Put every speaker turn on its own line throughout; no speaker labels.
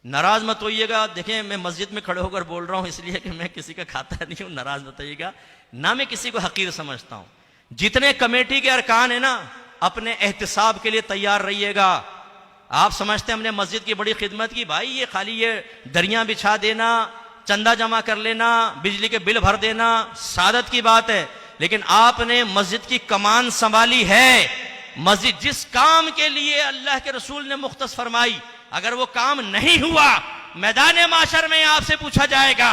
नाराज मत होइएगा। देखें, मैं मस्जिद में खड़े होकर बोल रहा हूं इसलिए कि मैं किसी का खाता नहीं हूं, नाराज मत होइएगा। ना मैं किसी को हकीर समझता हूं। जितने कमेटी के अरकान है ना, अपने एहतिसाब के लिए तैयार रहिएगा। आप समझते हैं हमने मस्जिद की बड़ी खिदमत की, भाई ये खाली ये दरियां बिछा देना, चंदा जमा कर लेना, बिजली के बिल भर देना सादत की बात है, लेकिन आपने मस्जिद की कमान संभाली है। मस्जिद जिस काम के लिए अल्लाह के रसूल ने मुख्तस फरमाई, अगर वो काम नहीं हुआ, मैदान माशर में आपसे पूछा जाएगा।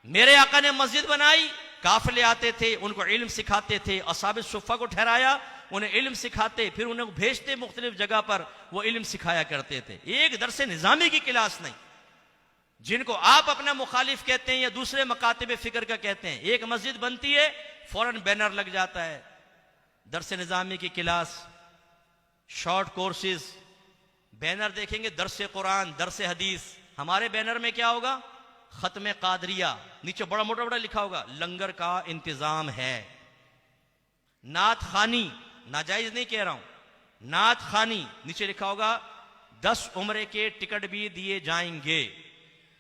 मेरे आका ने मस्जिद बनाई, काफिले आते थे, उनको इल्म सिखाते थे, असहाबे सुफ़्फ़ा को ठहराया, उन्हें इल्म सिखाते, फिर उन्हें भेजते मुख्तलिफ जगह पर, वो इल्म सिखाया करते थे। एक दरसे निज़ामी की क्लास नहीं, जिनको आप अपना मुखालिफ कहते हैं या दूसरे मकातिब फिक्र का कहते हैं। एक मस्जिद बनती है, फौरन बैनर लग जाता है, दरसे निज़ामी की क्लास, शॉर्ट कोर्सेज, बैनर देखेंगे दरसे कुरान, दरसे हदीस। हमारे बैनर में क्या होगा? खत्म कादरिया, नीचे बड़ा मोटा बड़ा लिखा होगा, लंगर का इंतजाम है। नात खानी, नाजायज नहीं कह रहा हूं, नात खानी, नीचे लिखा होगा 10 उम्रे के टिकट भी दिए जाएंगे।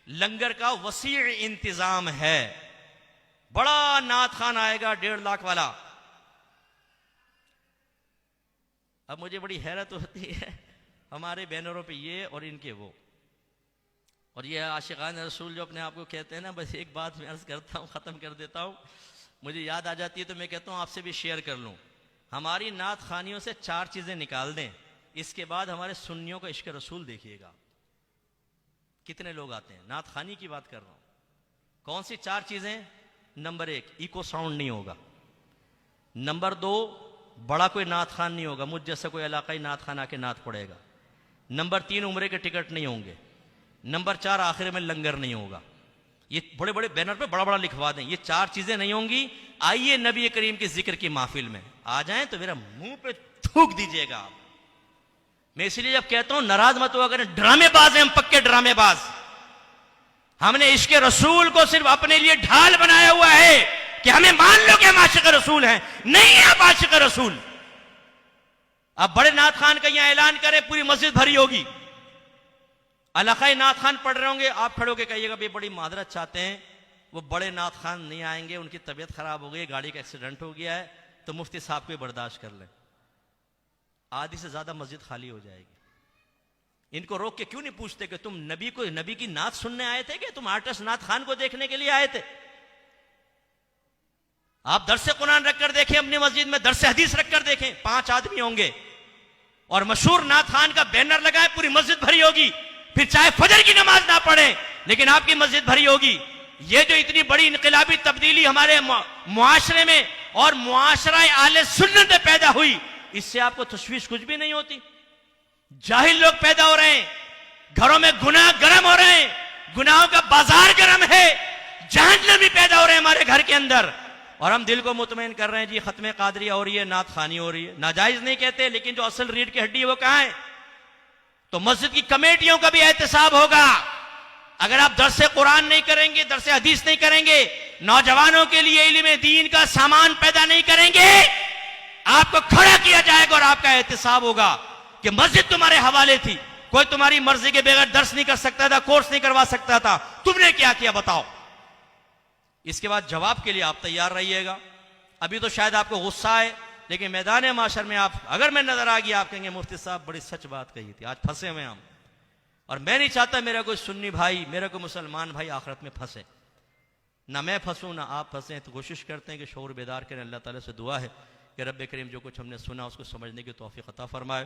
लंगर का वसी इंतजाम है। बड़ा नात खान आएगा 1.5 लाख वाला। अब मुझे बड़ी हैरत होती है, हमारे बैनरों पे ये और इनके वो, और ये आशिकान रसूल जो अपने आप को कहते हैं ना। बस एक बात मैं अर्ज करता हूँ, ख़त्म कर देता हूँ, मुझे याद आ जाती है तो मैं कहता हूँ आपसे भी शेयर कर लूँ। हमारी नात खानियों से 4 चीज़ें निकाल दें, इसके बाद हमारे सुन्नियों का इश्क रसूल देखिएगा कितने लोग आते हैं। नात खानी की बात कर रहा हूँ। कौन सी 4 चीज़ें? नंबर 1, इको साउंड नहीं होगा। नंबर 2, बड़ा कोई नात खान नहीं होगा, मुझ जैसा कोई इलाकाई नात खान आके नात पड़ेगा। नंबर 3, उम्रे के टिकट नहीं होंगे। नंबर 4, आखिर में लंगर नहीं होगा। ये बड़े बड़े बैनर पे बड़ा बड़ा लिखवा दें, ये 4 चीजें नहीं होंगी। आइए नबी करीम के जिक्र की महफिल में आ जाएं तो मेरा मुंह पे थूक दीजिएगा आप। मैं इसलिए जब कहता हूं नाराज मत हुआ करें, ड्रामेबाज हैं हम, पक्के ड्रामेबाज। हमने इश्क रसूल को सिर्फ अपने लिए ढाल बनाया हुआ है कि हमें मान लो कि हम आशिक रसूल हैं। नहीं है आप आशिक रसूल। अब बड़े नात खान का यहां ऐलान करें, पूरी मस्जिद भरी होगी, अलाकाई नात खान पढ़ रहे होंगे, आप खड़े होकर कहिएगा भाई बड़ी मादरत चाहते हैं, वो बड़े नात खान नहीं आएंगे, उनकी तबीयत खराब हो गई, गाड़ी का एक्सीडेंट हो गया है, तो मुफ्ती साहब को बर्दाश्त कर लें। आधी से ज्यादा मस्जिद खाली हो जाएगी। इनको रोक के क्यों नहीं पूछते कि तुम नबी की नात सुनने आए थे कि तुम आर्टिस्ट नात खान को देखने के लिए आए थे? आप दरसे कुरान रखकर देखें अपनी मस्जिद में, दरसे हदीस रखकर देखें, 5 आदमी होंगे और मशहूर नात खान का बैनर लगाए, पूरी मस्जिद भरी होगी। फिर चाहे फजर की नमाज ना पढ़े, लेकिन आपकी मस्जिद भरी होगी। ये जो इतनी बड़ी इनकलाबी तब्दीली हमारे मुआशरे में और मुआशरा आले सुन्नत में पैदा हुई, इससे आपको तशवीश कुछ भी नहीं होती। जाहिल लोग पैदा हो रहे हैं, घरों में गुनाह गर्म हो रहे हैं, गुनाहों का बाजार गर्म है, जहन्नमी पैदा हो रहे हैं हमारे घर के अंदर, और हम दिल को मुतमईन कर रहे हैं जी खत्म कादरिया हो रही है, नात खानी हो रही है। नाजायज नहीं कहते, लेकिन जो असल रीढ़ की हड्डी है वो कहां है? तो मस्जिद की कमेटियों का भी एहतसाब होगा। अगर आप दरसे कुरान नहीं करेंगे, दरसे हदीस नहीं करेंगे, नौजवानों के लिए इल्म दीन का सामान पैदा नहीं करेंगे, आपको खड़ा किया जाएगा और आपका एहतसाब होगा कि मस्जिद तुम्हारे हवाले थी, कोई तुम्हारी मर्जी के बगैर दर्स नहीं कर सकता था, कोर्स नहीं करवा सकता था, तुमने क्या किया बताओ। इसके बाद जवाब के लिए आप तैयार रहिएगा। अभी तो शायद आपको गुस्सा आए, लेकिन मैदान माशर में आप अगर मैं नजर आ गया, आप कहेंगे मुफ्ती साहब बड़ी सच बात कही थी, आज फंसे हुए हम। और मैं नहीं चाहता मेरा कोई सुन्नी भाई, मेरा कोई मुसलमान भाई आखिरत में फंसे, ना मैं फंसूं ना आप फंसे। तो कोशिश करते हैं कि शऊर बेदार करें। अल्लाह ताला से दुआ है कि रब्बे करीम जो कुछ हमने सुना उसको समझने की तौफीक अता फरमाए।